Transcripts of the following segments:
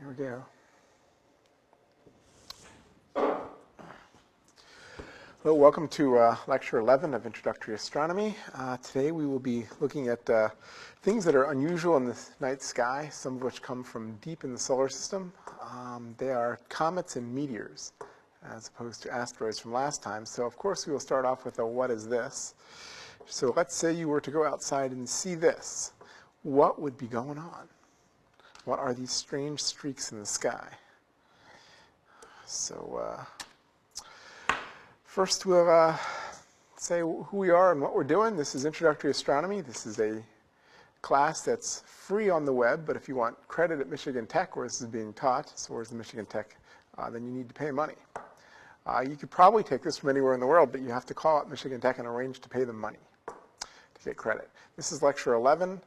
Here we go. Hello, welcome to Lecture 11 of Introductory Astronomy. Today we will be looking at things that are unusual in the night sky, some of which come from deep in the solar system. They are comets and meteors, as opposed to asteroids from last time. So of course we will start off with a what is this? So let's say you were to go outside and see this. What would be going on? What are these strange streaks in the sky? So first we'll say who we are and what we're doing. This is Introductory Astronomy. This is a class that's free on the web, but if you want credit at Michigan Tech, where this is being taught, so where's the Michigan Tech, then you need to pay money. You could probably take this from anywhere in the world, but you have to call up Michigan Tech and arrange to pay them money to get credit. This is Lecture 11,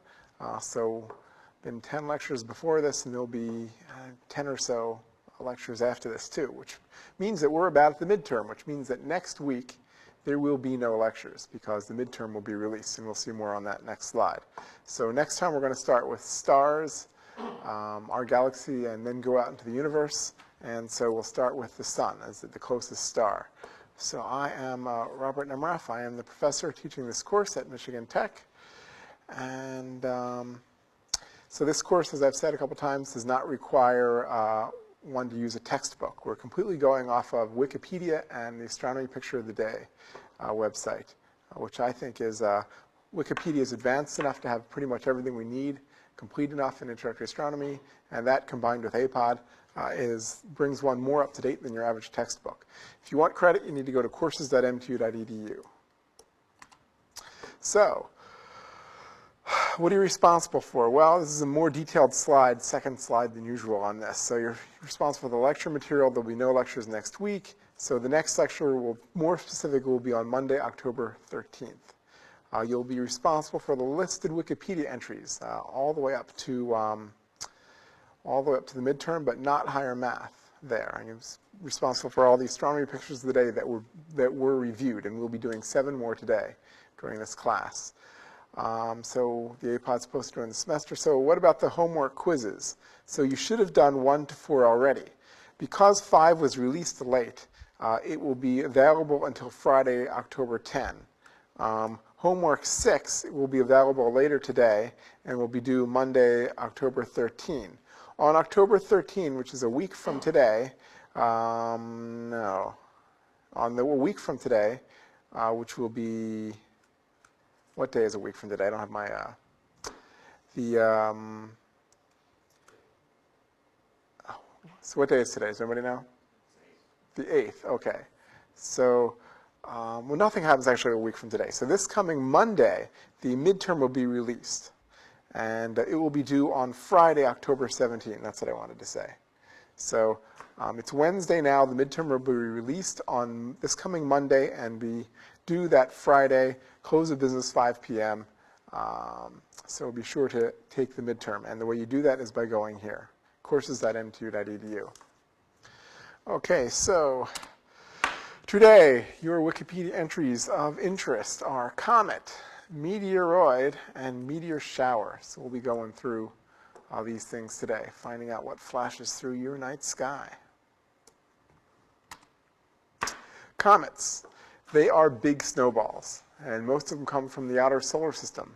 so been 10 lectures before this, and there'll be 10 or so lectures after this too, which means that we're about at the midterm, which means that next week there will be no lectures because the midterm will be released, and we'll see more on that next slide. So next time we're going to start with stars, our galaxy, and then go out into the universe. And so we'll start with the sun as the closest star. So I am Robert Nemroff. I am the professor teaching this course at Michigan Tech. And so this course, as I've said a couple times, does not require one to use a textbook. We're completely going off of Wikipedia and the Astronomy Picture of the Day website, which I think is, Wikipedia is advanced enough to have pretty much everything we need, complete enough in introductory astronomy, and that combined with APOD brings one more up to date than your average textbook. If you want credit, you need to go to courses.mtu.edu. So, what are you responsible for? Well, this is a more detailed slide, second slide than usual on this. So you're responsible for the lecture material. There'll be no lectures next week. So the next lecture, more specifically, will be on Monday, October 13th. You'll be responsible for the listed Wikipedia entries all the way up to the midterm, but not higher math there. And you're responsible for all the astronomy pictures of the day that were reviewed, and we'll be doing 7 more today during this class. So the APOD's posted during the semester. So what about the homework quizzes? So you should have done 1 to 4 already. Because 5 was released late, it will be available until Friday, October 10. Homework 6 will be available later today and will be due Monday, October 13. On October 13, which is a week from today, on a week from today, which will be, what day is a week from today? I don't have my, so what day is today? Does anybody know? The 8th, okay. So, well, nothing happens actually a week from today. So this coming Monday, the midterm will be released. And it will be due on Friday, October 17. That's what I wanted to say. So it's Wednesday now. The midterm will be released on this coming Monday and be due that Friday, close of business 5 p.m. So be sure to take the midterm. And the way you do that is by going here, courses.mtu.edu. Okay, so today, your Wikipedia entries of interest are comet, meteoroid, and meteor shower. So we'll be going through these things today, finding out what flashes through your night sky. Comets. They are big snowballs, and most of them come from the outer solar system.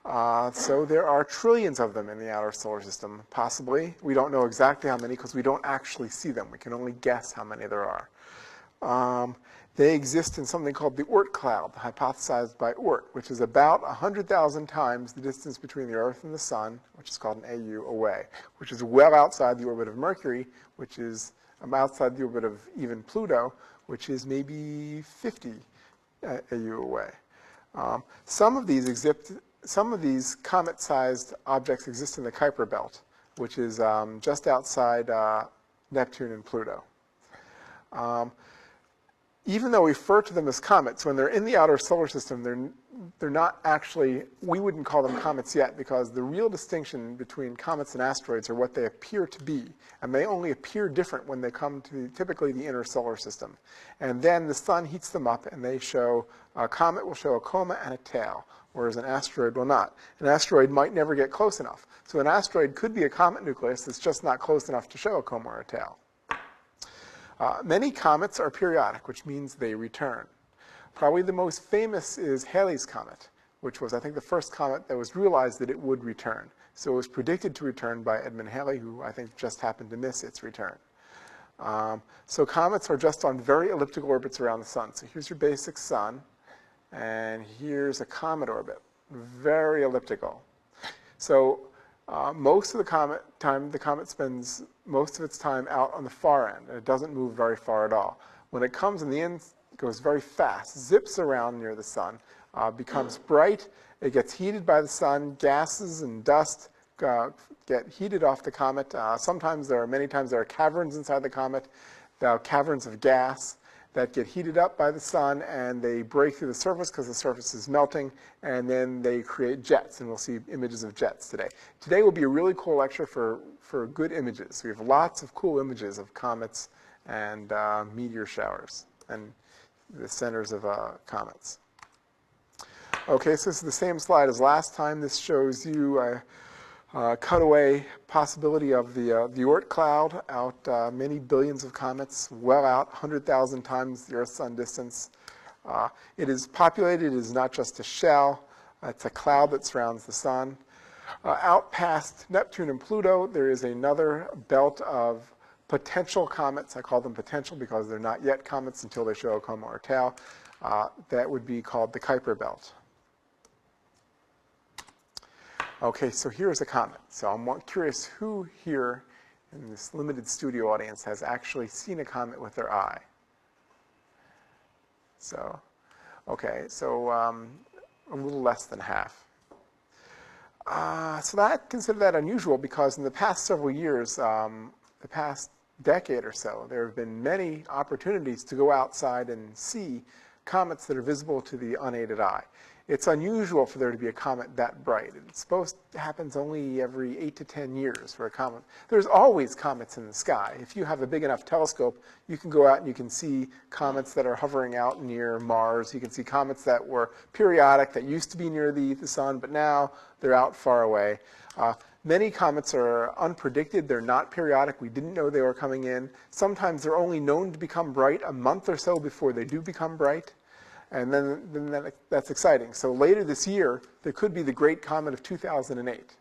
So there are trillions of them in the outer solar system, possibly. We don't know exactly how many because we don't actually see them. We can only guess how many there are. They exist in something called the Oort cloud, hypothesized by Oort, which is about 100,000 times the distance between the Earth and the Sun, which is called an AU, away, which is well outside the orbit of Mercury, which is outside the orbit of even Pluto, which is maybe 50 AU away. Some of these comet-sized objects exist in the Kuiper belt, which is just outside Neptune and Pluto. Even though we refer to them as comets, when they're in the outer solar system, they're not actually, we wouldn't call them comets yet, because the real distinction between comets and asteroids are what they appear to be. And they only appear different when they come to typically the inner solar system. And then the sun heats them up, and they show, a comet will show a coma and a tail, whereas an asteroid will not. An asteroid might never get close enough. So an asteroid could be a comet nucleus that's just not close enough to show a coma or a tail. Many comets are periodic, which means they return. Probably the most famous is Halley's Comet, which was, I think, the first comet that was realized that it would return. So it was predicted to return by Edmund Halley, who I think just happened to miss its return. So comets are just on very elliptical orbits around the sun. So here's your basic sun, and here's a comet orbit, very elliptical. So most of the comet spends most of its time out on the far end, and it doesn't move very far at all. When it comes in the end, it goes very fast, zips around near the sun, becomes bright. It gets heated by the sun. Gases and dust get heated off the comet. Many times there are caverns inside the comet, caverns of gas that get heated up by the sun, and they break through the surface because the surface is melting, and then they create jets, and we'll see images of jets today. Today will be a really cool lecture for good images. We have lots of cool images of comets and meteor showers and the centers of comets. Okay, so this is the same slide as last time. This shows you a cutaway possibility of the Oort cloud out many billions of comets, well out, 100,000 times the Earth's sun distance. It is populated. It is not just a shell. It's a cloud that surrounds the sun. Out past Neptune and Pluto, there is another belt of potential comets. I call them potential because they're not yet comets until they show a coma or tail. That would be called the Kuiper belt. Okay, so here's a comet. So I'm curious who here in this limited studio audience has actually seen a comet with their eye. So, okay, so a little less than half. So I consider that unusual because in the past several years, the past decade or so, there have been many opportunities to go outside and see comets that are visible to the unaided eye. It's unusual for there to be a comet that bright. It happens only every 8 to 10 years for a comet. There's always comets in the sky. If you have a big enough telescope, you can go out and you can see comets that are hovering out near Mars. You can see comets that were periodic, that used to be near the sun, but now they're out far away. Many comets are unpredicted. They're not periodic. We didn't know they were coming in. Sometimes they're only known to become bright a month or so before they do become bright. And then that's exciting. So later this year, there could be the Great Comet of 2008.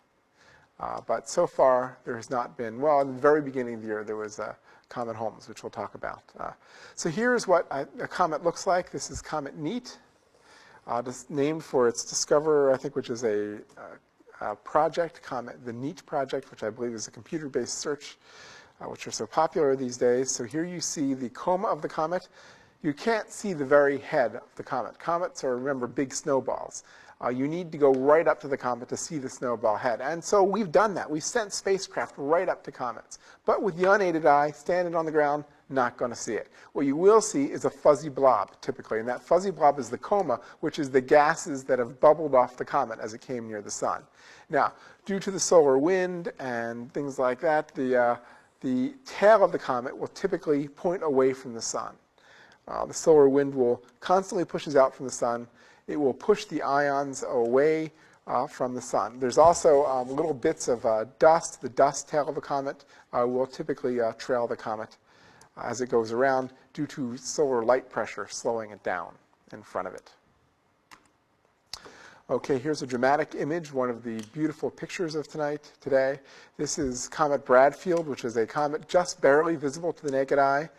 But so far, there has not been. Well, in the very beginning of the year, there was Comet Holmes, which we'll talk about. So here's what a comet looks like. This is Comet NEAT, just named for its discoverer, I think, which is a project, the NEAT project, which I believe is a computer-based search, which are so popular these days. So here you see the coma of the comet. You can't see the very head of the comet. Comets are, remember, big snowballs. You need to go right up to the comet to see the snowball head. And so we've done that. We've sent spacecraft right up to comets. But with the unaided eye, standing on the ground, not going to see it. What you will see is a fuzzy blob, typically. And that fuzzy blob is the coma, which is the gases that have bubbled off the comet as it came near the sun. Now, due to the solar wind and things like that, the tail of the comet will typically point away from the sun. The solar wind will constantly pushes out from the sun. It will push the ions away from the sun. There's also little bits of dust. The dust tail of a comet will typically trail the comet as it goes around due to solar light pressure slowing it down in front of it. Okay, here's a dramatic image, one of the beautiful pictures of today. This is Comet Bradfield, which is a comet just barely visible to the naked eye.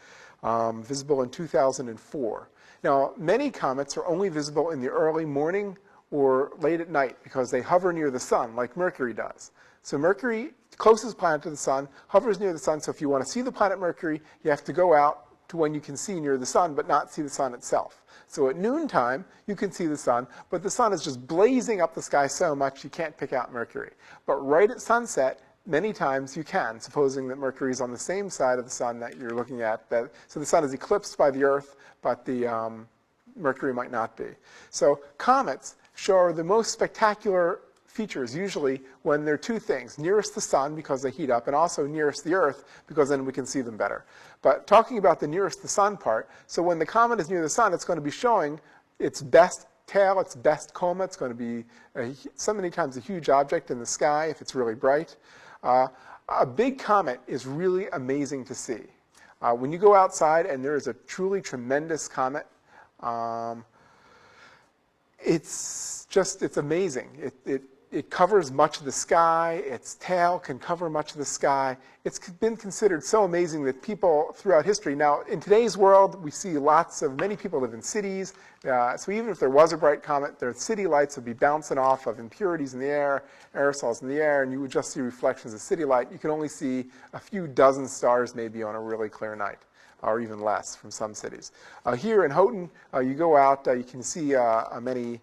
Visible in 2004. Now, many comets are only visible in the early morning or late at night because they hover near the sun, like Mercury does. So Mercury, closest planet to the sun, hovers near the sun. So if you want to see the planet Mercury, you have to go out to when you can see near the sun, but not see the sun itself. So at noontime, you can see the sun, but the sun is just blazing up the sky so much you can't pick out Mercury. But right at sunset, many times you can, supposing that Mercury is on the same side of the sun that you're looking at. So the sun is eclipsed by the Earth, but the Mercury might not be. So comets show the most spectacular features usually when they're two things: nearest the sun because they heat up, and also nearest the Earth because then we can see them better. But talking about the nearest the sun part, so when the comet is near the sun, it's going to be showing its best tail, its best coma. It's going to be so many times a huge object in the sky if it's really bright. A big comet is really amazing to see. When you go outside and there is a truly tremendous comet, it's amazing. It covers much of the sky. Its tail can cover much of the sky. It's been considered so amazing that people throughout history, now in today's world, we see many people live in cities. So even if there was a bright comet, their city lights would be bouncing off of impurities in the air, aerosols in the air, and you would just see reflections of city light. You can only see a few dozen stars maybe on a really clear night, or even less from some cities. Here in Houghton, you go out, you can see many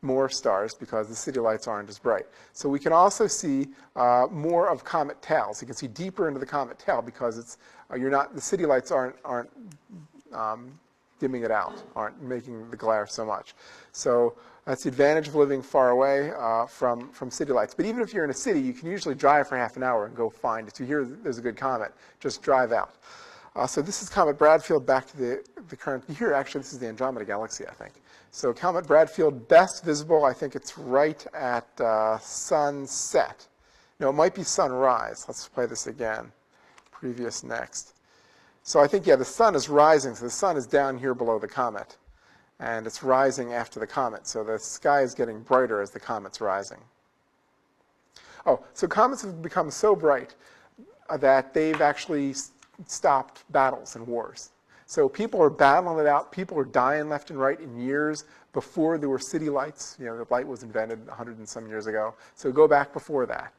more stars because the city lights aren't as bright. So we can also see more of comet tails. You can see deeper into the comet tail because the city lights aren't dimming it out, aren't making the glare so much. So that's the advantage of living far away from city lights. But even if you're in a city, you can usually drive for half an hour and go find it. So you hear there's a good comet, just drive out. So this is Comet Bradfield back to the current. Here, actually, this is the Andromeda Galaxy, I think. So Comet Bradfield, best visible, I think it's right at sunset. No, it might be sunrise. Let's play this again. Previous, next. So I think, yeah, the sun is rising. So the sun is down here below the comet. And it's rising after the comet. So the sky is getting brighter as the comet's rising. Oh, so comets have become so bright that they've actually stopped battles and wars. So people are battling it out. People are dying left and right in years before there were city lights. The light was invented 100 and some years ago. So go back before that,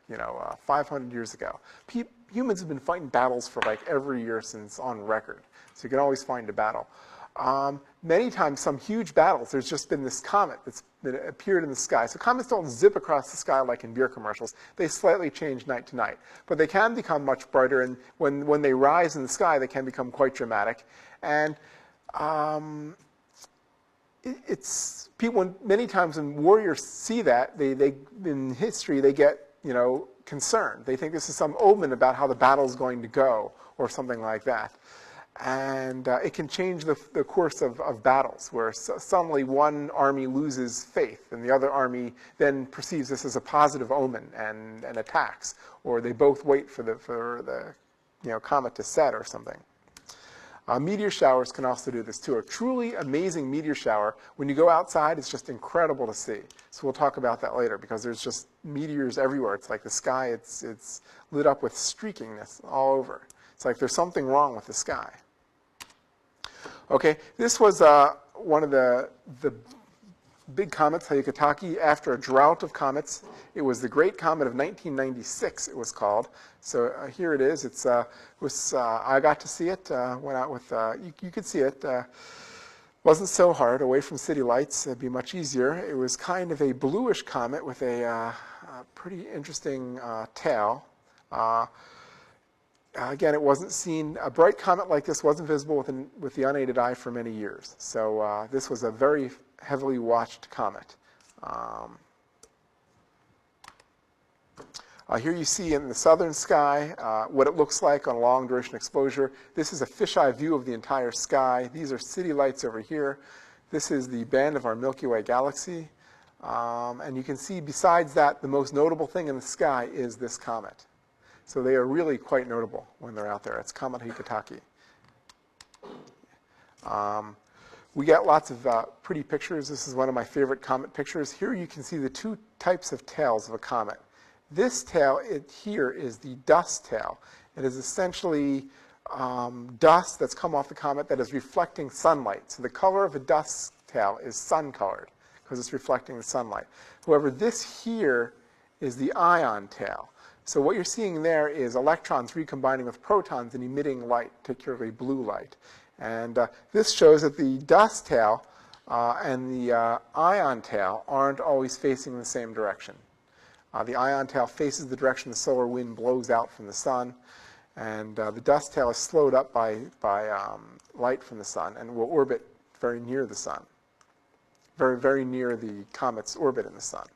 500 years ago. Humans have been fighting battles for like every year since on record. So you can always find a battle. Many times, some huge battles, there's just been this comet that appeared in the sky. So comets don't zip across the sky like in beer commercials. They slightly change night to night. But they can become much brighter, and when they rise in the sky, they can become quite dramatic. And many times when warriors see that, they in history, they get, concerned. They think this is some omen about how the battle's going to go or something like that. And it can change the course of battles, where suddenly one army loses faith and the other army then perceives this as a positive omen and attacks, or they both wait for the comet to set or something. Meteor showers can also do this too. A truly amazing meteor shower, when you go outside, it's just incredible to see. So we'll talk about that later, because there's just meteors everywhere. It's like the sky, it's lit up with streakiness all over. It's like there's something wrong with the sky. Okay, this was one of the big comets, Hyakutake, after a drought of comets. It was the Great Comet of 1996, it was called. So here it is. I got to see it, went out with, you could see it. Wasn't so hard, away from city lights. It'd be much easier. It was kind of a bluish comet with a pretty interesting tail. Again, it wasn't seen, a bright comet like this wasn't visible with the unaided eye for many years. So this was a very heavily watched comet. Here you see in the southern sky what it looks like on a long duration exposure. This is a fisheye view of the entire sky. These are city lights over here. This is the band of our Milky Way galaxy. And you can see besides that, the most notable thing in the sky is this comet. So they are really quite notable when they're out there. It's Comet Hyakutake. We get lots of pretty pictures. This is one of my favorite comet pictures. Here you can see the two types of tails of a comet. This tail here is the dust tail. It is essentially dust that's come off the comet that is reflecting sunlight. So the color of a dust tail is sun-colored because it's reflecting the sunlight. However, this here is the ion tail. So what you're seeing there is electrons recombining with protons and emitting light, particularly blue light. And this shows that the dust tail and the ion tail aren't always facing the same direction. The ion tail faces the direction the solar wind blows out from the sun, and the dust tail is slowed up by light from the sun and will orbit very near the sun, very, very near the comet's orbit in the sun.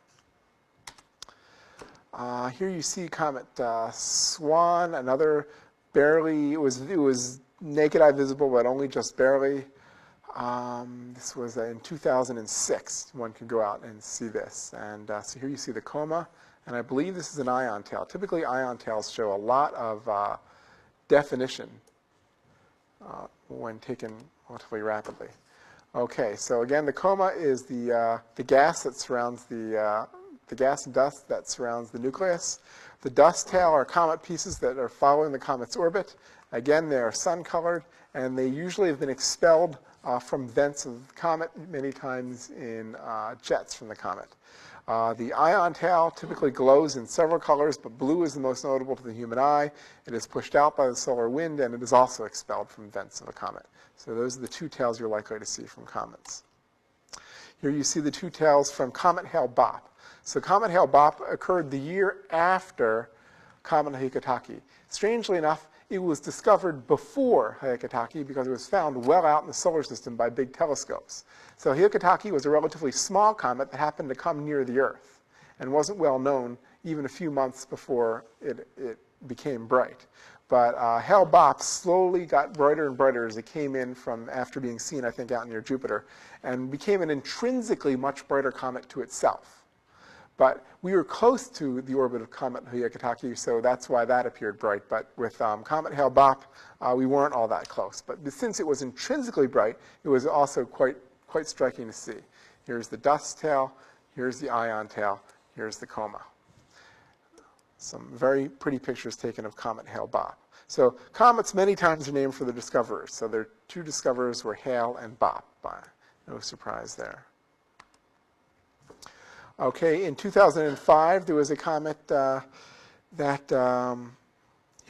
Here you see Comet Swan, another barely, it was naked eye visible, but only just barely. This was in 2006. One could go out and see this. And so here you see the coma, and I believe this is an ion tail. Typically, ion tails show a lot of definition when taken relatively rapidly. Okay, so again, the coma is the gas that surrounds the gas and dust that surrounds the nucleus. The dust tail are comet pieces that are following the comet's orbit. Again, they are sun-colored, and they usually have been expelled from vents of the comet, many times in jets from the comet. The ion tail typically glows in several colors, but blue is the most notable to the human eye. It is pushed out by the solar wind, and it is also expelled from vents of a comet. So those are the two tails you're likely to see from comets. Here you see the two tails from Comet Hale-Bopp. So Comet Hale-Bopp occurred the year after Comet Hyakutake. Strangely enough, it was discovered before Hyakutake because it was found well out in the solar system by big telescopes. So Hyakutake was a relatively small comet that happened to come near the Earth and wasn't well known even a few months before it became bright. But Hale-Bopp slowly got brighter and brighter as it came in from after being seen, I think, out near Jupiter, and became an intrinsically much brighter comet to itself. But we were close to the orbit of Comet Hyakutake, so that's why that appeared bright. But with Comet Hale-Bopp, we weren't all that close. But since it was intrinsically bright, it was also quite striking to see. Here's the dust tail, here's the ion tail, here's the coma. Some very pretty pictures taken of Comet Hale-Bopp. So comets many times are named for the discoverers. So their two discoverers were Hale and Bopp. No surprise there. Okay, in 2005, there was a comet here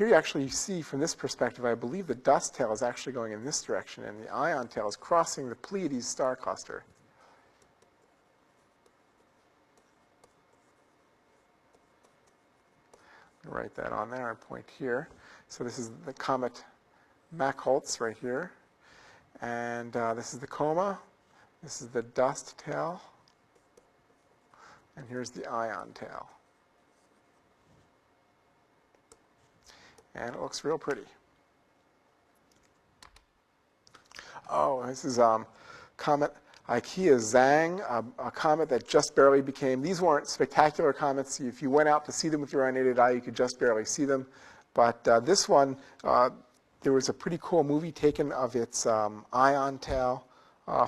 you actually see from this perspective, I believe the dust tail is actually going in this direction, and the ion tail is crossing the Pleiades star cluster. Write that on there and point here. So this is the comet Mach-Holtz right here. And this is the coma. This is the dust tail. And here's the ion tail. And it looks real pretty. Oh, this is comet Ikea-Zhang, a comet that just barely became. These weren't spectacular comets. If you went out to see them with your unaided eye, you could just barely see them. But this one, there was a pretty cool movie taken of its ion tail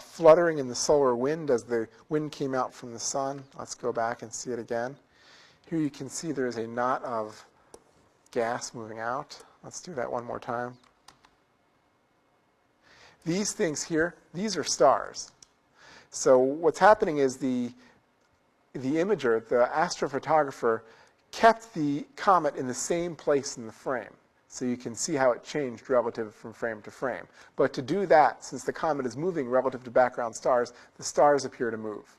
fluttering in the solar wind as the wind came out from the sun. Let's go back and see it again. Here you can see there's a knot of gas moving out. Let's do that one more time. These things here, these are stars. So what's happening is the imager, the astrophotographer, kept the comet in the same place in the frame. So you can see how it changed relative from frame to frame. But to do that, since the comet is moving relative to background stars, the stars appear to move.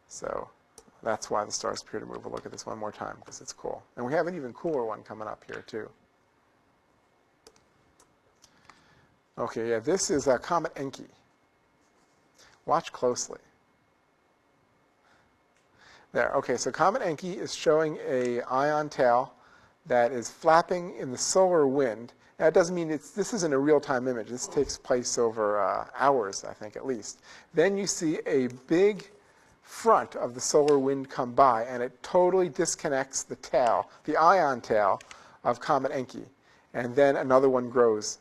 So that's why the stars appear to move. We'll look at this one more time because it's cool. And we have an even cooler one coming up here too. Okay, yeah, this is Comet Encke. Watch closely. There, okay, so Comet Encke is showing an ion tail that is flapping in the solar wind. Now, it doesn't mean this isn't a real-time image. This takes place over hours, I think, at least. Then you see a big front of the solar wind come by, and it totally disconnects the tail, the ion tail of Comet Encke. And then another one grows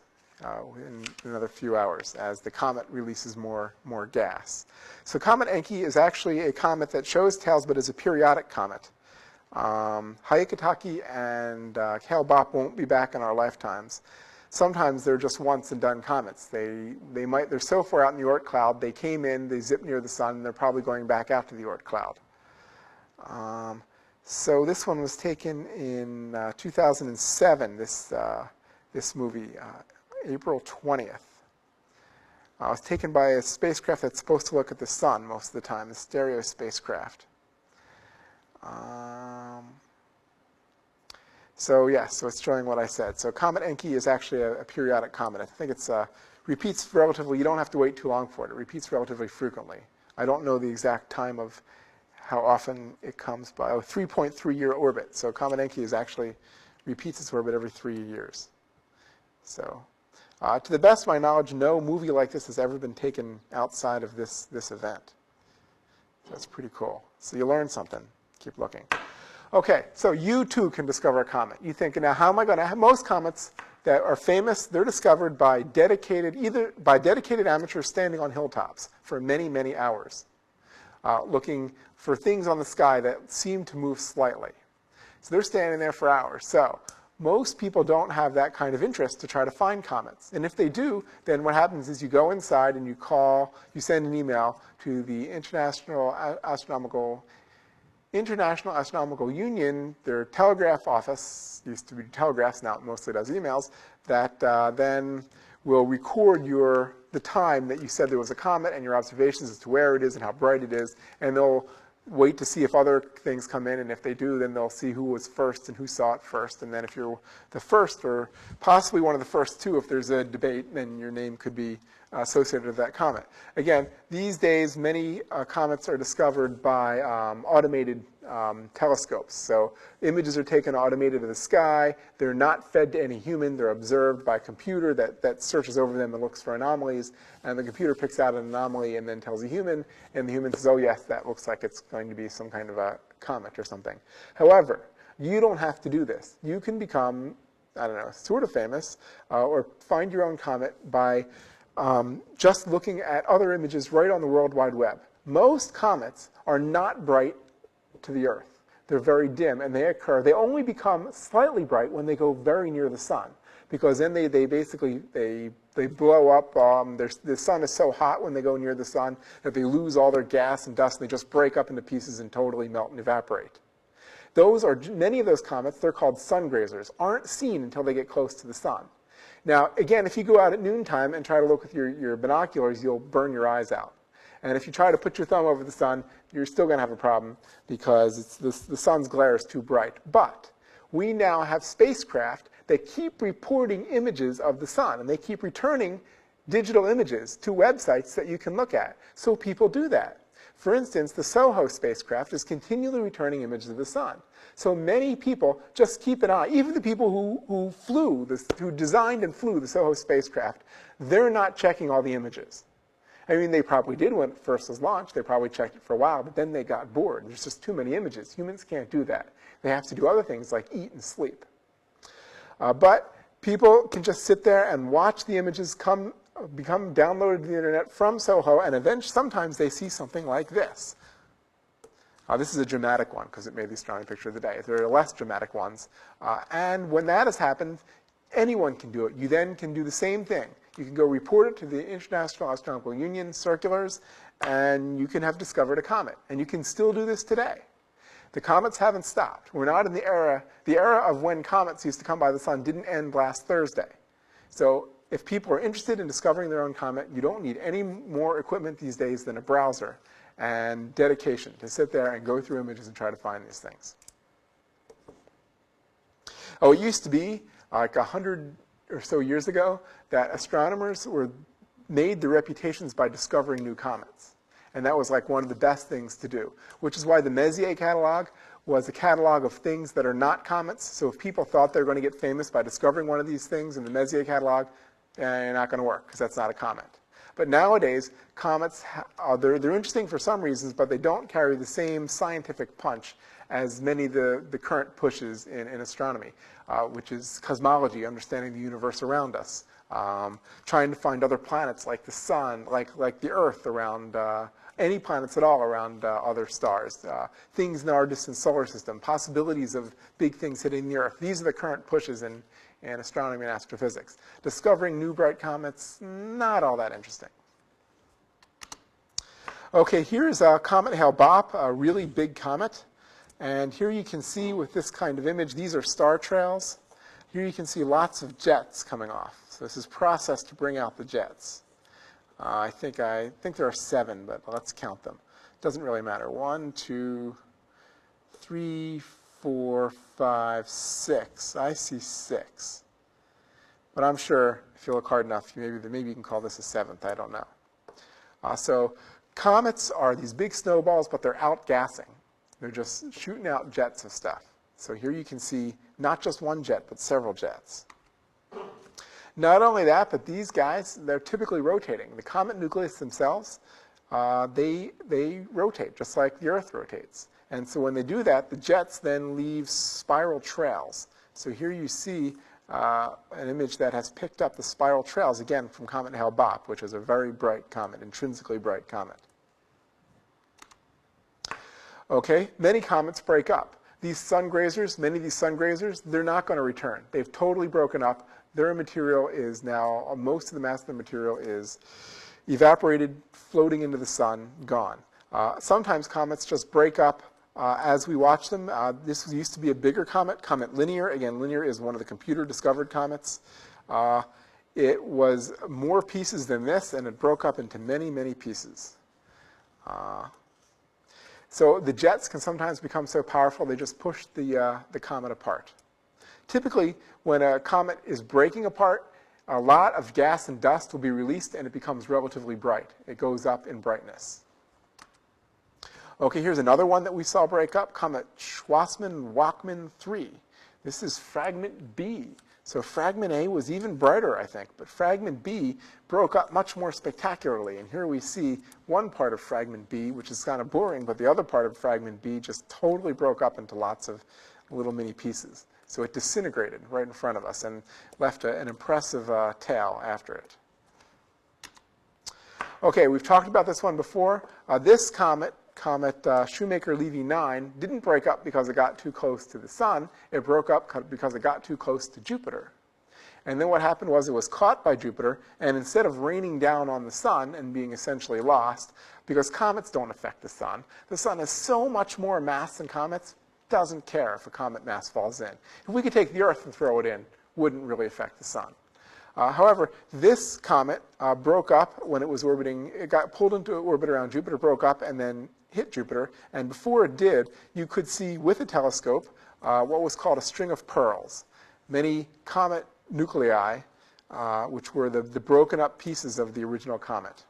in another few hours as the comet releases more gas. So Comet Encke is actually a comet that shows tails, but is a periodic comet. Hyakutake and Hale-Bopp won't be back in our lifetimes. Sometimes they're just once and done comets. They're so far out in the Oort cloud, they came in, they zipped near the sun, and they're probably going back out to the Oort cloud. So this one was taken in 2007, this movie, April 20th. It was taken by a spacecraft that's supposed to look at the sun most of the time, the stereo spacecraft. So it's showing what I said. So Comet Encke is actually a periodic comet. I think it repeats relatively, you don't have to wait too long for it. It repeats relatively frequently. I don't know the exact time of how often it comes by. 3.3-year orbit. So Comet Encke actually repeats its orbit every 3 years. So To the best of my knowledge, no movie like this has ever been taken outside of this event. So that's pretty cool. So you learn something. Keep looking. Okay, so you too can discover a comet. You think, now how am I going to have most comets that are famous? They're discovered by either by dedicated amateurs standing on hilltops for many, many hours, looking for things on the sky that seem to move slightly. So they're standing there for hours. So most people don't have that kind of interest to try to find comets. And if they do, then what happens is you go inside and you send an email to the International Astronomical Union, their telegraph office, used to be telegraphs, now it mostly does emails, that then will record the time that you said there was a comet and your observations as to where it is and how bright it is, and they'll wait to see if other things come in, and if they do, then they'll see who was first and who saw it first, and then if you're the first or possibly one of the first two, if there's a debate, then your name could be associated with that comet. Again, these days many comets are discovered by automated telescopes. So images are taken automated of the sky. They're not fed to any human. They're observed by a computer that searches over them and looks for anomalies. And the computer picks out an anomaly and then tells a human. And the human says, oh, yes, that looks like it's going to be some kind of a comet or something. However, you don't have to do this. You can become, I don't know, sort of famous or find your own comet by just looking at other images right on the World Wide Web. Most comets are not bright to the Earth. They're very dim, and they only become slightly bright when they go very near the sun, because then they basically blow up. The sun is so hot when they go near the sun that they lose all their gas and dust, and they just break up into pieces and totally melt and evaporate. Many of those comets, they're called sun grazers, aren't seen until they get close to the sun. Now, again, if you go out at noontime and try to look with your binoculars, you'll burn your eyes out. And if you try to put your thumb over the sun, you're still going to have a problem because the sun's glare is too bright. But we now have spacecraft that keep reporting images of the sun, and they keep returning digital images to websites that you can look at. So people do that. For instance, the SOHO spacecraft is continually returning images of the sun. So many people just keep an eye. Even the people who designed and flew the SOHO spacecraft, they're not checking all the images. I mean, they probably did when it first was launched. They probably checked it for a while, but then they got bored. There's just too many images. Humans can't do that. They have to do other things like eat and sleep. But people can just sit there and watch the images become downloaded to the internet from SOHO, and eventually sometimes they see something like this. This is a dramatic one because it made the astronomy picture of the day. There are less dramatic ones. And when that has happened, anyone can do it. You then can do the same thing. You can go report it to the International Astronomical Union circulars, and you can have discovered a comet. And you can still do this today. The comets haven't stopped. We're not in the era of when comets used to come by the sun didn't end last Thursday. So if people are interested in discovering their own comet, you don't need any more equipment these days than a browser and dedication to sit there and go through images and try to find these things. Oh, it used to be like 100 or so years ago that astronomers made their reputations by discovering new comets. And that was like one of the best things to do, which is why the Messier catalog was a catalog of things that are not comets. So if people thought they were going to get famous by discovering one of these things in the Messier catalog, you're not going to work because that's not a comet. But nowadays, comets, they're interesting for some reasons, but they don't carry the same scientific punch as many of the current pushes in astronomy, which is cosmology, understanding the universe around us, trying to find other planets like the sun, like the Earth around any planets at all around other stars, things in our distant solar system, possibilities of big things hitting the Earth. These are the current pushes in astronomy and astrophysics. Discovering new bright comets, not all that interesting. Okay, here's Comet Hale-Bopp, a really big comet. And here you can see with this kind of image, these are star trails. Here you can see lots of jets coming off. So this is processed to bring out the jets. I think there are 7, but let's count them. Doesn't really matter. 1, 2, 3, 4, 5, 6. I see 6. But I'm sure if you look hard enough, maybe you can call this a 7th. I don't know. So comets are these big snowballs, but they're outgassing. They're just shooting out jets of stuff. So here you can see not just one jet, but several jets. Not only that, but these guys, they're typically rotating. The comet nucleus themselves, they rotate just like the Earth rotates. And so when they do that, the jets then leave spiral trails. So here you see an image that has picked up the spiral trails, again, from Comet Hale-Bopp, which is a very bright comet, intrinsically bright comet. Okay, many comets break up. These sun grazers, many of these sun grazers, they're not going to return. They've totally broken up. Their material is now, most of the mass of the material is evaporated, floating into the sun, gone. Sometimes comets just break up as we watch them. This used to be a bigger comet, Comet Linear. Again, Linear is one of the computer-discovered comets. It was more pieces than this, and it broke up into many, many pieces. So the jets can sometimes become so powerful they just push the comet apart. Typically, when a comet is breaking apart, a lot of gas and dust will be released and it becomes relatively bright. It goes up in brightness. Okay, here's another one that we saw break up, Comet Schwarzmann-Wachmann 3. This is fragment B. So fragment A was even brighter, I think, but fragment B broke up much more spectacularly. And here we see one part of fragment B, which is kind of boring, but the other part of fragment B just totally broke up into lots of little mini pieces. So it disintegrated right in front of us and left an impressive tail after it. Okay, we've talked about this one before. This comet Shoemaker-Levy 9 didn't break up because it got too close to the sun. It broke up because it got too close to Jupiter. And then what happened was it was caught by Jupiter, and instead of raining down on the sun and being essentially lost, because comets don't affect the sun has so much more mass than comets, doesn't care if a comet mass falls in. If we could take the Earth and throw it in, wouldn't really affect the sun. However, this comet broke up when it was orbiting. It got pulled into orbit around Jupiter, broke up, and then hit Jupiter. And before it did, you could see with a telescope what was called a string of pearls. Many comet nuclei, which were the broken up pieces of the original comet.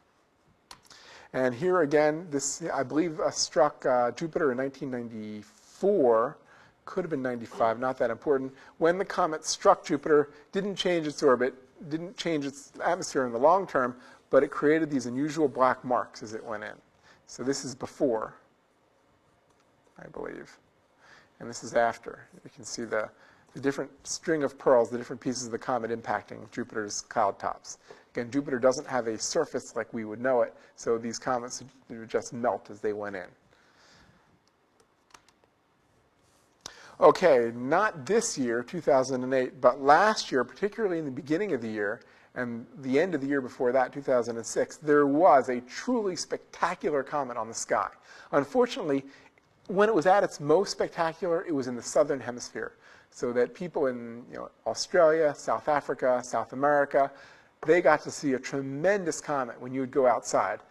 And here again, this, I believe, struck Jupiter in 1994. Could have been 95, not that important. When the comet struck Jupiter, didn't change its orbit, didn't change its atmosphere in the long term, but it created these unusual black marks as it went in. So this is before, I believe. And this is after. You can see the different string of pearls, the different pieces of the comet impacting Jupiter's cloud tops. Again, Jupiter doesn't have a surface like we would know it, so these comets would just melt as they went in. Okay, not this year, 2008, but last year, particularly in the beginning of the year, and the end of the year before that, 2006, there was a truly spectacular comet on the sky. Unfortunately, when it was at its most spectacular, it was in the southern hemisphere. So that people in Australia, South Africa, South America, they got to see a tremendous comet when you would go outside.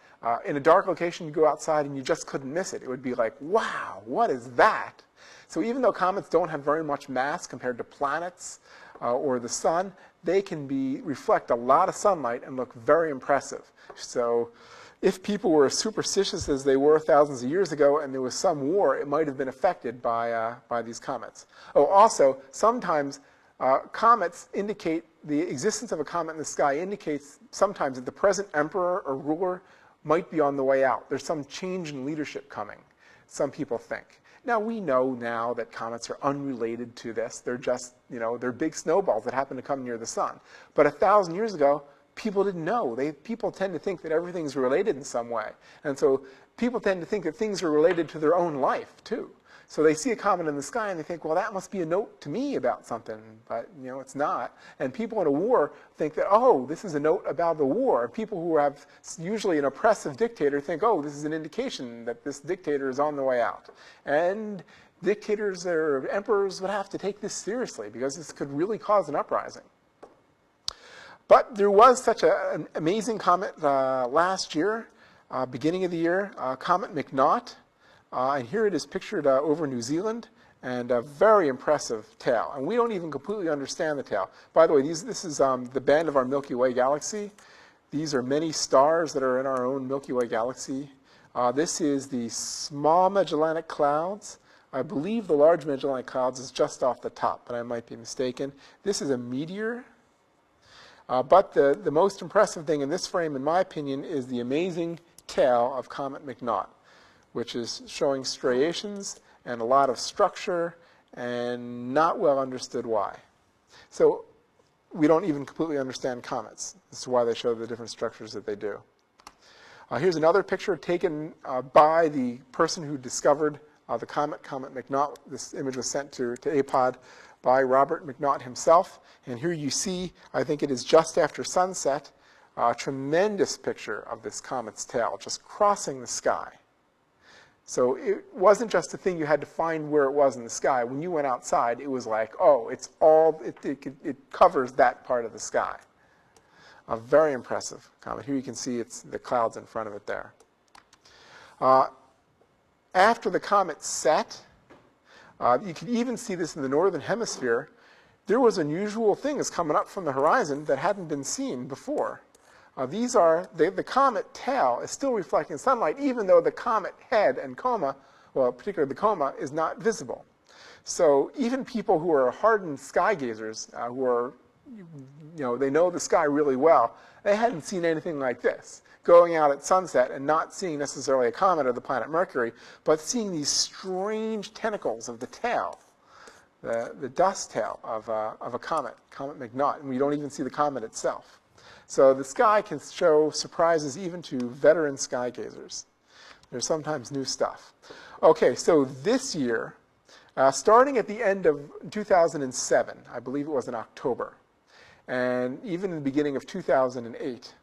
In a dark location, you'd go outside and you just couldn't miss it. It would be like, wow, what is that? So even though comets don't have very much mass compared to planets or the sun, they can reflect a lot of sunlight and look very impressive. So if people were as superstitious as they were thousands of years ago and there was some war, it might have been affected by these comets. Oh, also, sometimes comets indicate, the existence of a comet in the sky indicates sometimes that the present emperor or ruler might be on the way out. There's some change in leadership coming, some people think. Now, we know now that comets are unrelated to this. They're just, they're big snowballs that happen to come near the sun. But 1,000 years ago, people didn't know. People tend to think that everything's related in some way. And so people tend to think that things are related to their own life, too. So they see a comet in the sky and they think, well, that must be a note to me about something. But, it's not. And people in a war think that, oh, this is a note about the war. And people who have usually an oppressive dictator think, oh, this is an indication that this dictator is on the way out. And dictators or emperors would have to take this seriously because this could really cause an uprising. But there was such an amazing comet last year, beginning of the year, Comet McNaught. And here it is pictured over New Zealand, and a very impressive tail. And we don't even completely understand the tail. By the way, this is the band of our Milky Way galaxy. These are many stars that are in our own Milky Way galaxy. This is the small Magellanic Clouds. I believe the large Magellanic Clouds is just off the top, but I might be mistaken. This is a meteor. But the most impressive thing in this frame, in my opinion, is the amazing tail of Comet McNaught, which is showing striations and a lot of structure and not well understood why. So we don't even completely understand comets as to why they show the different structures that they do. Here's another picture taken by the person who discovered the comet, Comet McNaught. This image was sent to APOD by Robert McNaught himself. And here you see, I think it is just after sunset, a tremendous picture of this comet's tail just crossing the sky. So it wasn't just a thing you had to find where it was in the sky. When you went outside, it was like, oh, it covers that part of the sky. A very impressive comet. Here you can see it's the clouds in front of it there. After the comet set, you can even see this in the northern hemisphere. There was unusual things coming up from the horizon that hadn't been seen before. These are, the comet tail is still reflecting sunlight, even though the comet head and coma, well, particularly the coma, is not visible. So even people who are hardened sky gazers, who are, they know the sky really well, they hadn't seen anything like this. Going out at sunset and not seeing necessarily a comet or the planet Mercury, but seeing these strange tentacles of the tail, the dust tail of a comet, Comet McNaught, and we don't even see the comet itself. So the sky can show surprises even to veteran sky gazers. There's sometimes new stuff. Okay, so this year, starting at the end of 2007, I believe it was in October, and even in the beginning of 2008,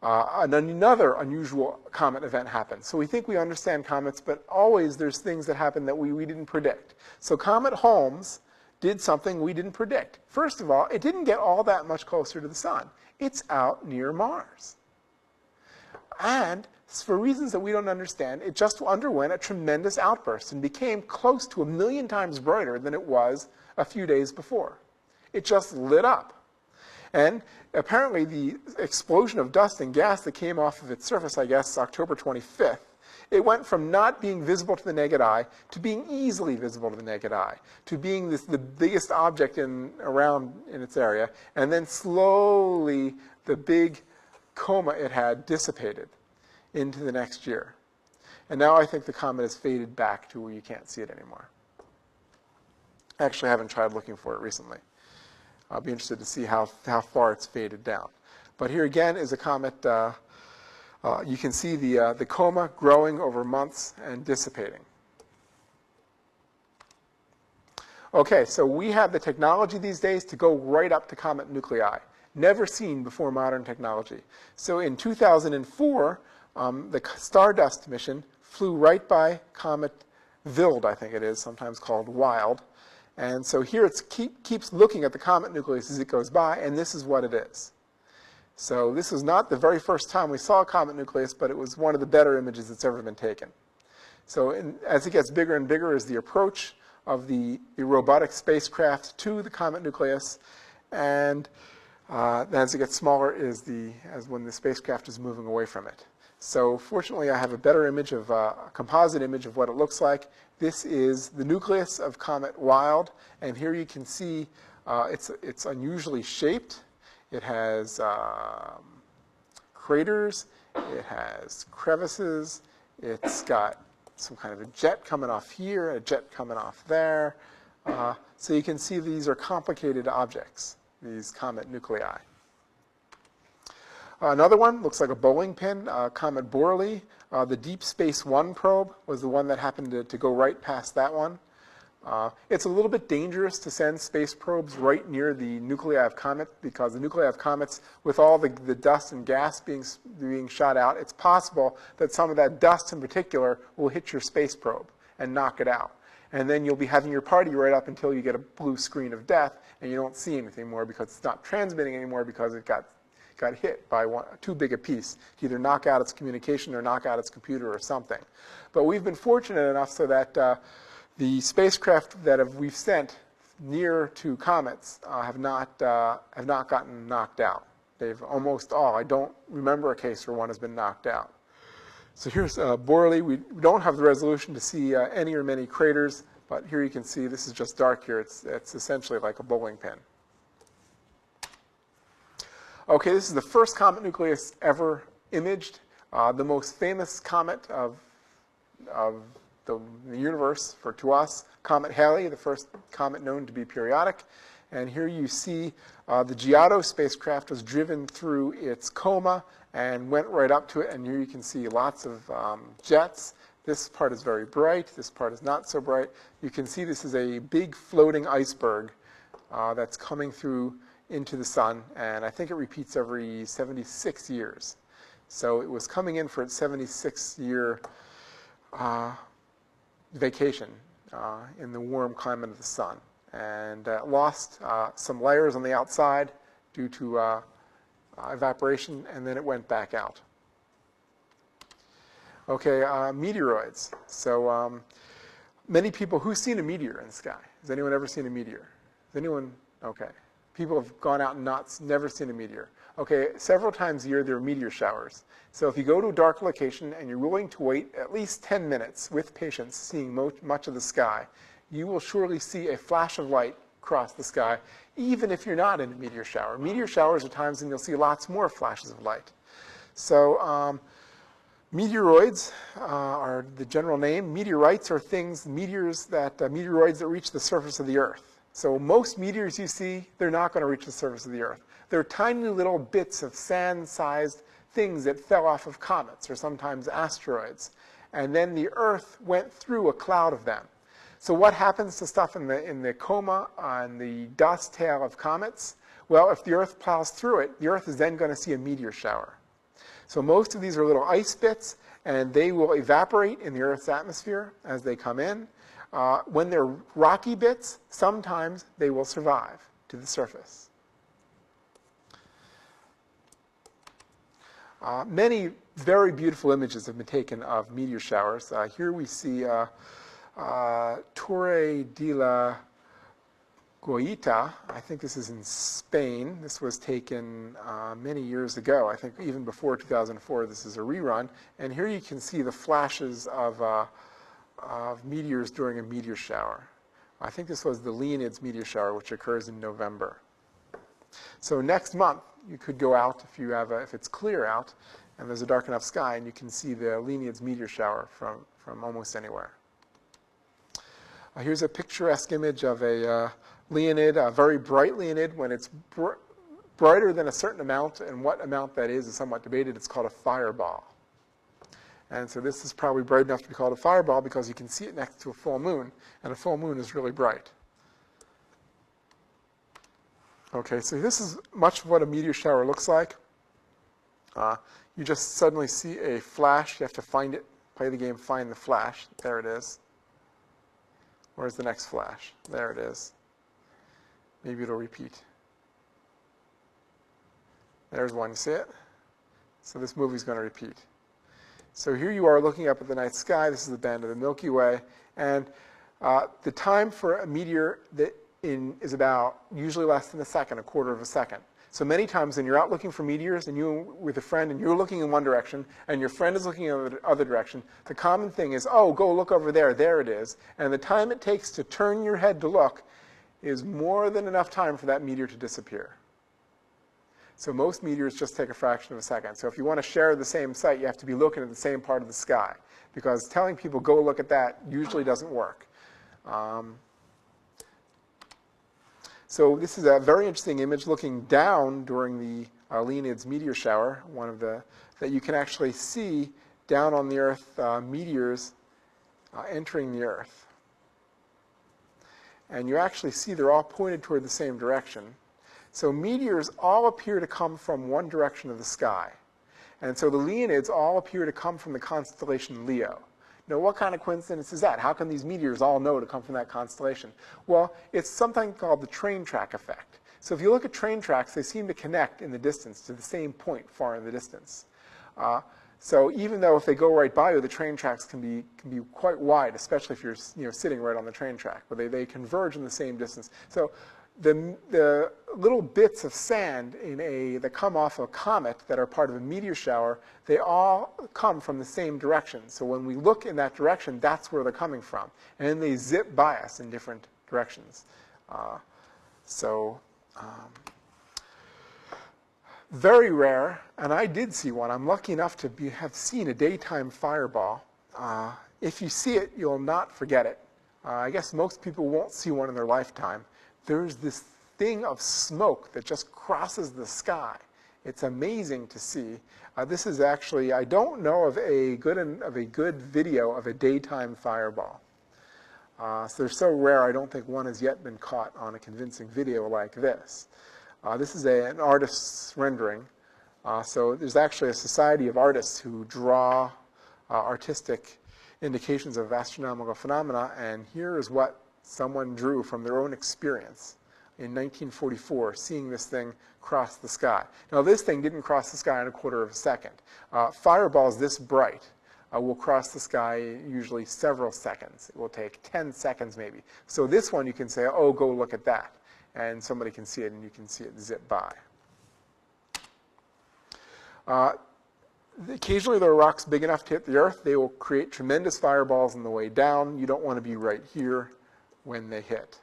another unusual comet event happened. So we think we understand comets, but always there's things that happen that we didn't predict. So Comet Holmes did something we didn't predict. First of all, it didn't get all that much closer to the sun. It's out near Mars. And for reasons that we don't understand, it just underwent a tremendous outburst and became close to 1 million times brighter than it was a few days before. It just lit up. And apparently the explosion of dust and gas that came off of its surface, I guess, October 25th, it went from not being visible to the naked eye to being easily visible to the naked eye, to being the biggest object around in its area, and then slowly the big coma it had dissipated into the next year. And now I think the comet has faded back to where you can't see it anymore. Actually, I haven't tried looking for it recently. I'll be interested to see how far it's faded down. But here again is a comet. You can see the coma growing over months and dissipating. Okay, so we have the technology these days to go right up to comet nuclei, never seen before modern technology. So in 2004, the Stardust mission flew right by Comet Wild, I think it is, sometimes called Wild. And so here it keeps looking at the comet nucleus as it goes by, and this is what it is. So this was not the very first time we saw a comet nucleus, but it was one of the better images that's ever been taken. So as it gets bigger and bigger is the approach of the robotic spacecraft to the comet nucleus, and as it gets smaller is as when the spacecraft is moving away from it. So fortunately, I have a better image of a composite image of what it looks like. This is the nucleus of Comet Wild, and here you can see it's unusually shaped. It has craters, it has crevices, it's got some kind of a jet coming off here, a jet coming off there. So you can see these are complicated objects, these comet nuclei. Another one looks like a bowling pin, Comet Borley. The Deep Space One probe was the one that happened to go right past that one. It's a little bit dangerous to send space probes right near the nuclei of comets, because the nuclei of comets, with all the dust and gas being shot out, it's possible that some of that dust in particular will hit your space probe and knock it out. And then you'll be having your party right up until you get a blue screen of death, and you don't see anything more because it's not transmitting anymore because it got hit by too big a piece to either knock out its communication or knock out its computer or something. But we've been fortunate enough so that the spacecraft that we've sent near to comets have not gotten knocked out. They've almost all. I don't remember a case where one has been knocked out. So here's Borley. We don't have the resolution to see any or many craters, but here you can see this is just dark here. It's essentially like a bowling pin. Okay, this is the first comet nucleus ever imaged. The most famous comet of the universe to us, Comet Halley, the first comet known to be periodic. And here you see the Giotto spacecraft was driven through its coma and went right up to it. And here you can see lots of jets. This part is very bright. This part is not so bright. You can see this is a big floating iceberg that's coming through into the sun. And I think it repeats every 76 years. So it was coming in for its 76-year vacation in the warm climate of the sun. And lost some layers on the outside due to evaporation, and then it went back out. Okay, meteoroids. So many people, who's seen a meteor in the sky? Has anyone ever seen a meteor? Has anyone? Okay. People have gone out nuts, never seen a meteor. Okay, several times a year there are meteor showers. So if you go to a dark location and you're willing to wait at least 10 minutes with patience seeing much of the sky, you will surely see a flash of light across the sky, even if you're not in a meteor shower. Meteor showers are times when you'll see lots more flashes of light. So meteoroids are the general name. Meteorites are things, meteoroids that reach the surface of the Earth. So most meteors you see, they're not going to reach the surface of the Earth. They're tiny little bits of sand-sized things that fell off of comets or sometimes asteroids. And then the Earth went through a cloud of them. So what happens to stuff in the coma on the dust tail of comets? Well, if the Earth plows through it, the Earth is then going to see a meteor shower. So most of these are little ice bits, and they will evaporate in the Earth's atmosphere as they come in. When they're rocky bits, sometimes they will survive to the surface. Many very beautiful images have been taken of meteor showers. Here we see Torre de la Goita. I think this is in Spain. This was taken many years ago. I think even before 2004, this is a rerun. And here you can see the flashes of meteors during a meteor shower. I think this was the Leonids meteor shower, which occurs in November. So next month, you could go out if it's clear out and there's a dark enough sky, and you can see the Leonids meteor shower from almost anywhere. Here's a picturesque image of a Leonid, a very bright Leonid. When it's brighter than a certain amount, and what amount that is somewhat debated, it's called a fireball. And so this is probably bright enough to be called a fireball because you can see it next to a full moon, and a full moon is really bright. Okay, so this is much of what a meteor shower looks like. You just suddenly see a flash. You have to find it, play the game, find the flash. There it is. Where's the next flash? There it is. Maybe it'll repeat. There's one. You see it? So this movie's going to repeat. So here you are looking up at the night sky. This is the band of the Milky Way. And the time for a meteor is about usually less than a second, a quarter of a second. So many times when you're out looking for meteors and you're with a friend and you're looking in one direction and your friend is looking in the other direction, the common thing is, oh, go look over there. There it is. And the time it takes to turn your head to look is more than enough time for that meteor to disappear. So most meteors just take a fraction of a second. So if you want to share the same site, you have to be looking at the same part of the sky, because telling people go look at that usually doesn't work. So this is a very interesting image looking down during the Leonids meteor shower, that you can actually see down on the Earth meteors entering the Earth. And you actually see they're all pointed toward the same direction. So meteors all appear to come from one direction of the sky. And so the Leonids all appear to come from the constellation Leo. Now, what kind of coincidence is that? How can these meteors all know to come from that constellation? Well, it's something called the train track effect. So if you look at train tracks, they seem to connect in the distance to the same point far in the distance. So even though if they go right by you, the train tracks can be quite wide, especially if you're sitting right on the train track. But they converge in the same distance. So the little bits of sand that come off a comet that are part of a meteor shower, they all come from the same direction. So when we look in that direction, that's where they're coming from. And then they zip by us in different directions. Very rare, and I did see one. I'm lucky enough to have seen a daytime fireball. If you see it, you'll not forget it. I guess most people won't see one in their lifetime. There's this thing of smoke that just crosses the sky. It's amazing to see. This is actually, I don't know of a good video of a daytime fireball. So they're so rare, I don't think one has yet been caught on a convincing video like this. This is an artist's rendering. So there's actually a society of artists who draw artistic indications of astronomical phenomena, and here is what someone drew from their own experience in 1944, seeing this thing cross the sky. Now, this thing didn't cross the sky in a quarter of a second. Fireballs this bright will cross the sky usually several seconds. It will take 10 seconds maybe. So this one you can say, oh, go look at that. And somebody can see it, and you can see it zip by. Occasionally there are rocks big enough to hit the Earth. They will create tremendous fireballs on the way down. You don't want to be right here when they hit.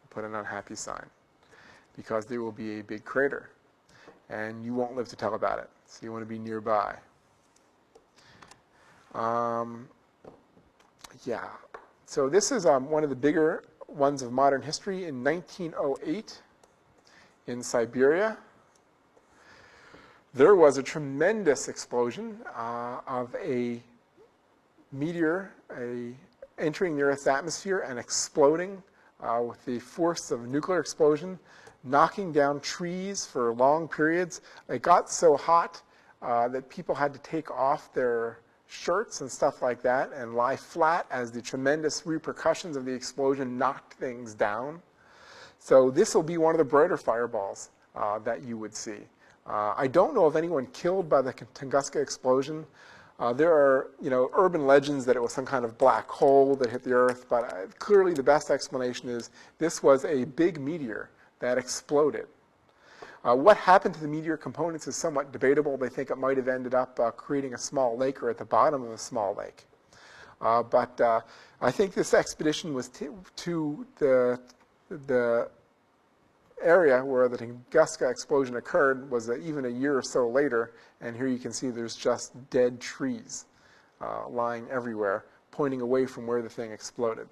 Put an unhappy sign, because there will be a big crater, and you won't live to tell about it. So you want to be nearby. Yeah. So this is one of the bigger ones of modern history. In 1908, in Siberia, there was a tremendous explosion of a meteor entering the Earth's atmosphere and exploding with the force of a nuclear explosion, knocking down trees for long periods. It got so hot that people had to take off their shirts and stuff like that and lie flat as the tremendous repercussions of the explosion knocked things down. So this will be one of the brighter fireballs that you would see. I don't know of anyone killed by the Tunguska explosion. There are, urban legends that it was some kind of black hole that hit the Earth, but clearly the best explanation is this was a big meteor that exploded. What happened to the meteor components is somewhat debatable. They think it might have ended up creating a small lake or at the bottom of a small lake. But I think this expedition was to the area where the Tunguska explosion occurred was even a year or so later, and here you can see there's just dead trees lying everywhere, pointing away from where the thing exploded.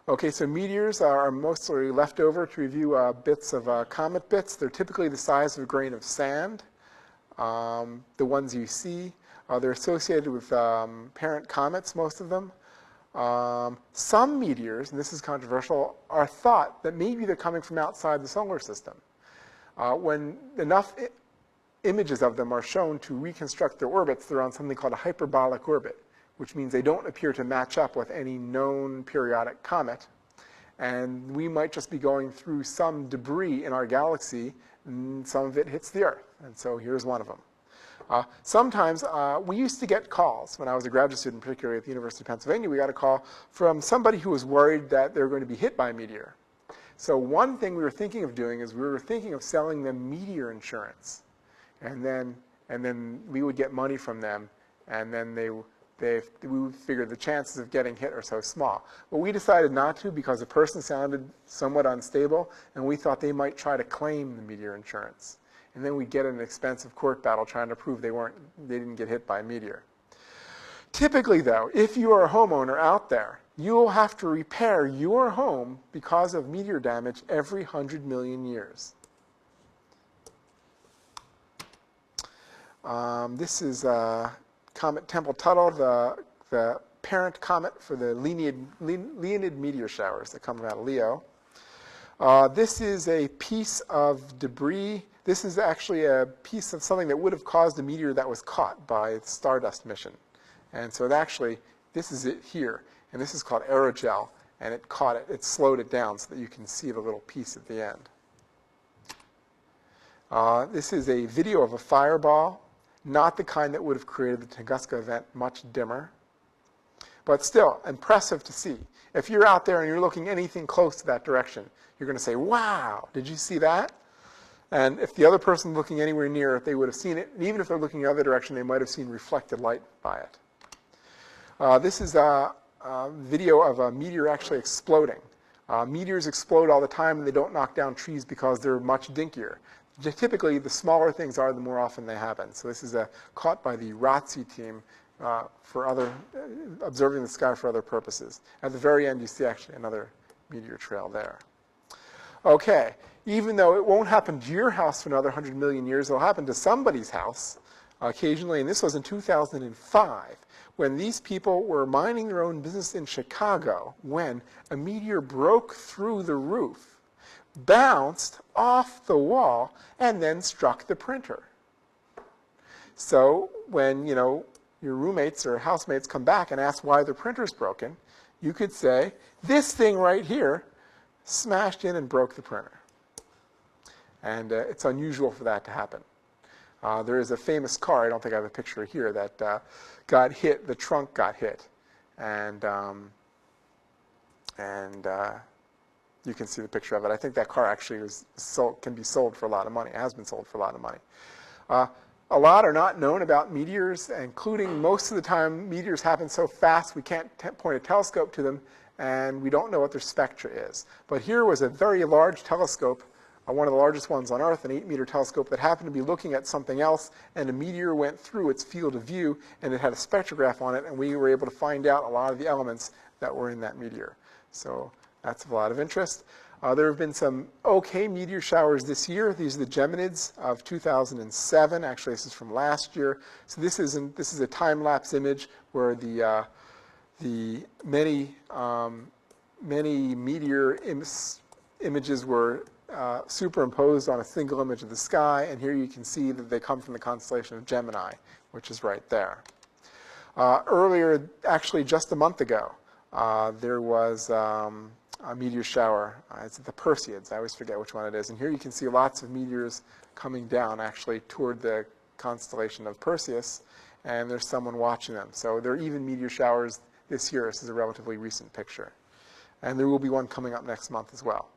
Okay, so meteors are mostly left over to review bits of comet bits. They're typically the size of a grain of sand, the ones you see. They're associated with parent comets, most of them. Some meteors, and this is controversial, are thought that maybe they're coming from outside the solar system. When enough images of them are shown to reconstruct their orbits, they're on something called a hyperbolic orbit, which means they don't appear to match up with any known periodic comet. And we might just be going through some debris in our galaxy, and some of it hits the Earth. And so here's one of them. Sometimes we used to get calls, when I was a graduate student, particularly at the University of Pennsylvania, we got a call from somebody who was worried that they were going to be hit by a meteor. So one thing we were thinking of doing is we were thinking of selling them meteor insurance. And then we would get money from them, and then we would figure the chances of getting hit are so small. But we decided not to because the person sounded somewhat unstable, and we thought they might try to claim the meteor insurance. And then we'd get in an expensive court battle trying to prove they didn't get hit by a meteor. Typically, though, if you are a homeowner out there, you will have to repair your home because of meteor damage every 100 million years. This is Comet Tempel-Tuttle, the parent comet for the Leonid meteor showers that come out of Leo. This is a piece of debris. This is actually a piece of something that would have caused a meteor that was caught by the Stardust mission. And so this is it here. And this is called aerogel. And it caught it. It slowed it down so that you can see the little piece at the end. This is a video of a fireball. Not the kind that would have created the Tunguska event, much dimmer. But still, impressive to see. If you're out there and you're looking anything close to that direction, you're going to say, wow, did you see that? And if the other person looking anywhere near it, they would have seen it. And even if they're looking the other direction, they might have seen reflected light by it. This is a video of a meteor actually exploding. Meteors explode all the time, and they don't knock down trees because they're much dinkier. Typically, the smaller things are, the more often they happen. So this is caught by the ROTC team for observing the sky for other purposes. At the very end, you see actually another meteor trail there. Okay, even though it won't happen to your house for another 100 million years, it'll happen to somebody's house occasionally, and this was in 2005, when these people were minding their own business in Chicago when a meteor broke through the roof, bounced off the wall, and then struck the printer. So when, your roommates or housemates come back and ask why their printer's broken, you could say, this thing right here smashed in and broke the printer. And it's unusual for that to happen. There is a famous car, I don't think I have a picture here, that got hit, the trunk got hit. And you can see the picture of it. I think that car actually can be sold for a lot of money. It has been sold for a lot of money. A lot are not known about meteors, including most of the time meteors happen so fast we can't point a telescope to them, and we don't know what their spectra is. But here was a very large telescope, one of the largest ones on Earth, an 8-meter telescope that happened to be looking at something else, and a meteor went through its field of view, and it had a spectrograph on it, and we were able to find out a lot of the elements that were in that meteor. So that's of a lot of interest. There have been some okay meteor showers this year. These are the Geminids of 2007. Actually, this is from last year. So this is a time-lapse image where the many meteor images were superimposed on a single image of the sky, and here you can see that they come from the constellation of Gemini, which is right there. Earlier, actually just a month ago, there was a meteor shower. It's the Perseids. I always forget which one it is. And here you can see lots of meteors coming down actually toward the constellation of Perseus, and there's someone watching them. So there are even meteor showers this year. This is a relatively recent picture. And there will be one coming up next month as well.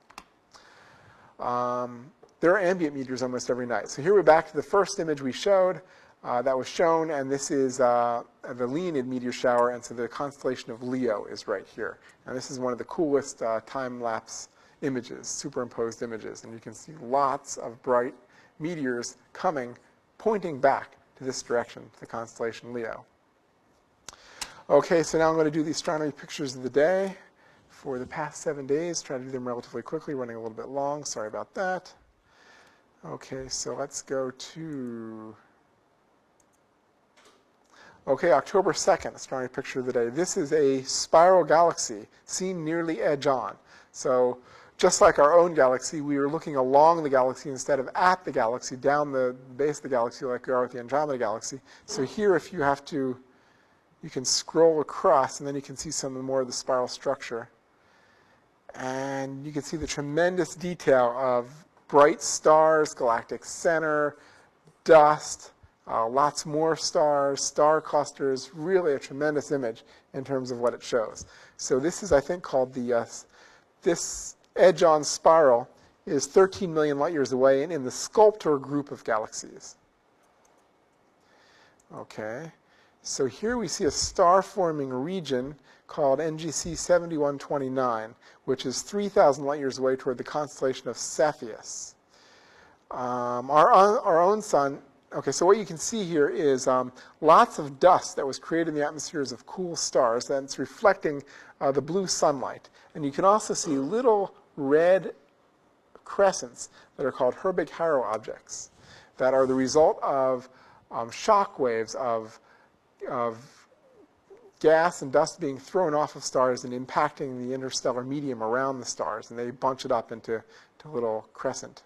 There are ambient meteors almost every night. So here we're back to the first image we showed. That was shown, and this is the Leonid meteor shower, and so the constellation of Leo is right here. And this is one of the coolest time-lapse images, superimposed images, and you can see lots of bright meteors coming, pointing back to this direction, to the constellation Leo. Okay, so now I'm going to do the astronomy pictures of the day for the past 7 days. Try to do them relatively quickly, running a little bit long. Sorry about that. Okay, so let's go to... Okay, October 2nd, astronomy picture of the day. This is a spiral galaxy seen nearly edge-on. So just like our own galaxy, we are looking along the galaxy instead of at the galaxy, down the base of the galaxy like we are with the Andromeda galaxy. So here, if you have to, you can scroll across, and then you can see some more of the spiral structure. And you can see the tremendous detail of bright stars, galactic center, dust, lots more stars, star clusters, really a tremendous image in terms of what it shows. So this is, I think, called this edge-on spiral is 13 million light years away and in the Sculptor group of galaxies. Okay, so here we see a star-forming region called NGC 7129, which is 3,000 light years away toward the constellation of Cepheus. Our own sun. Okay, so what you can see here is lots of dust that was created in the atmospheres of cool stars that's reflecting the blue sunlight. And you can also see little red crescents that are called Herbig-Haro objects that are the result of shock waves of gas and dust being thrown off of stars and impacting the interstellar medium around the stars. And they bunch it up into little crescent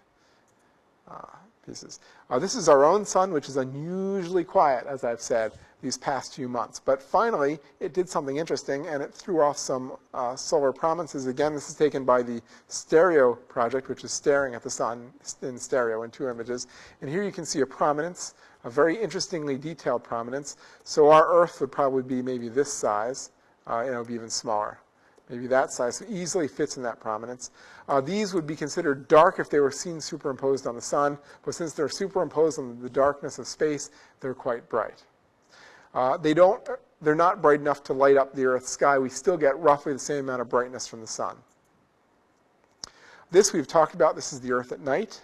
pieces. This is our own sun, which is unusually quiet, as I've said, these past few months. But finally, it did something interesting, and it threw off some solar prominences. Again, this is taken by the Stereo project, which is staring at the sun in stereo in 2 images. And here you can see a prominence, a very interestingly detailed prominence. So our Earth would probably be maybe this size, and it would be even smaller. Maybe that size, so easily fits in that prominence. These would be considered dark if they were seen superimposed on the sun, but since they're superimposed on the darkness of space, they're quite bright. They're not bright enough to light up the Earth's sky. We still get roughly the same amount of brightness from the sun. This we've talked about. This is the Earth at night.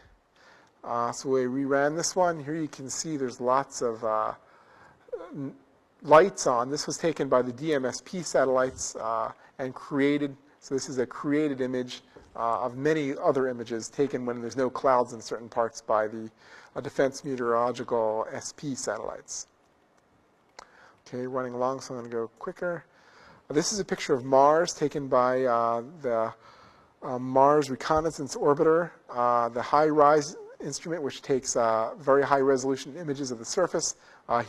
So we reran this one. Here you can see there's lots of lights on. This was taken by the DMSP satellites and created. So this is a created image of many other images taken when there's no clouds in certain parts by the Defense Meteorological SP satellites. Okay, running along, so I'm going to go quicker. This is a picture of Mars taken by the Mars Reconnaissance Orbiter, the HiRISE instrument, which takes very high-resolution images of the surface.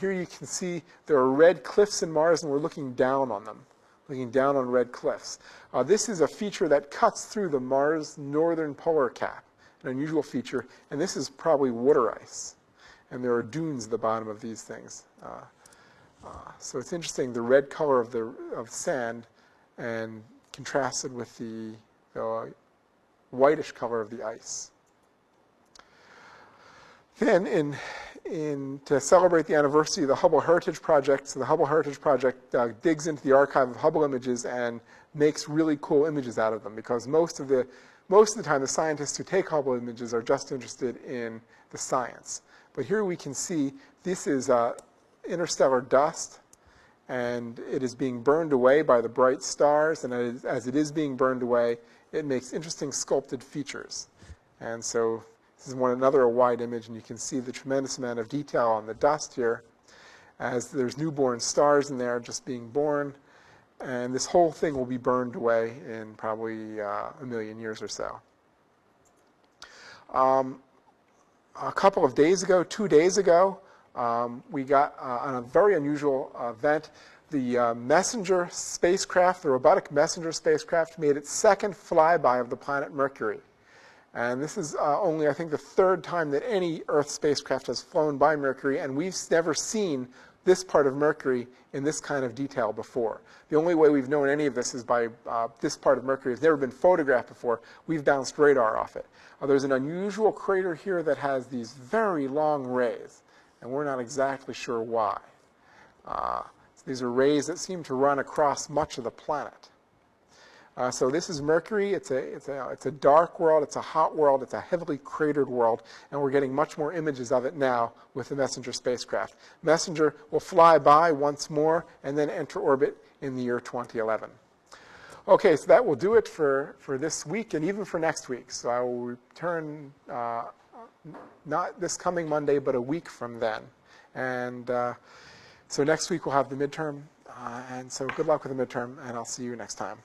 Here you can see there are red cliffs in Mars, and we're looking down on them, looking down on red cliffs. This is a feature that cuts through the Mars northern polar cap, an unusual feature, and this is probably water ice. And there are dunes at the bottom of these things. So it's interesting, the red color of sand and contrasted with the whitish color of the ice. Then to celebrate the anniversary of the Hubble Heritage Project, so the Hubble Heritage Project digs into the archive of Hubble images and makes really cool images out of them, because most of the time the scientists who take Hubble images are just interested in the science. But here we can see this is interstellar dust, and it is being burned away by the bright stars, and as it is being burned away, it makes interesting sculpted features. And so this is another wide image, and you can see the tremendous amount of detail on the dust here, as there's newborn stars in there just being born, and this whole thing will be burned away in probably a million years or so. A couple of days ago, 2 days ago, we got on a very unusual event. The messenger spacecraft, the robotic messenger spacecraft, made its second flyby of the planet Mercury. And this is only, I think, the third time that any Earth spacecraft has flown by Mercury, and we've never seen this part of Mercury in this kind of detail before. The only way we've known any of this is by this part of Mercury. It's never been photographed before. We've bounced radar off it. There's an unusual crater here that has these very long rays, and we're not exactly sure why. These are rays that seem to run across much of the planet. So this is Mercury. It's a dark world. It's a hot world. It's a heavily cratered world, and we're getting much more images of it now with the Messenger spacecraft. Messenger will fly by once more and then enter orbit in the year 2011. Okay, so that will do it for this week and even for next week. So I will return not this coming Monday, but a week from then. And so next week we'll have the midterm. And so good luck with the midterm, and I'll see you next time.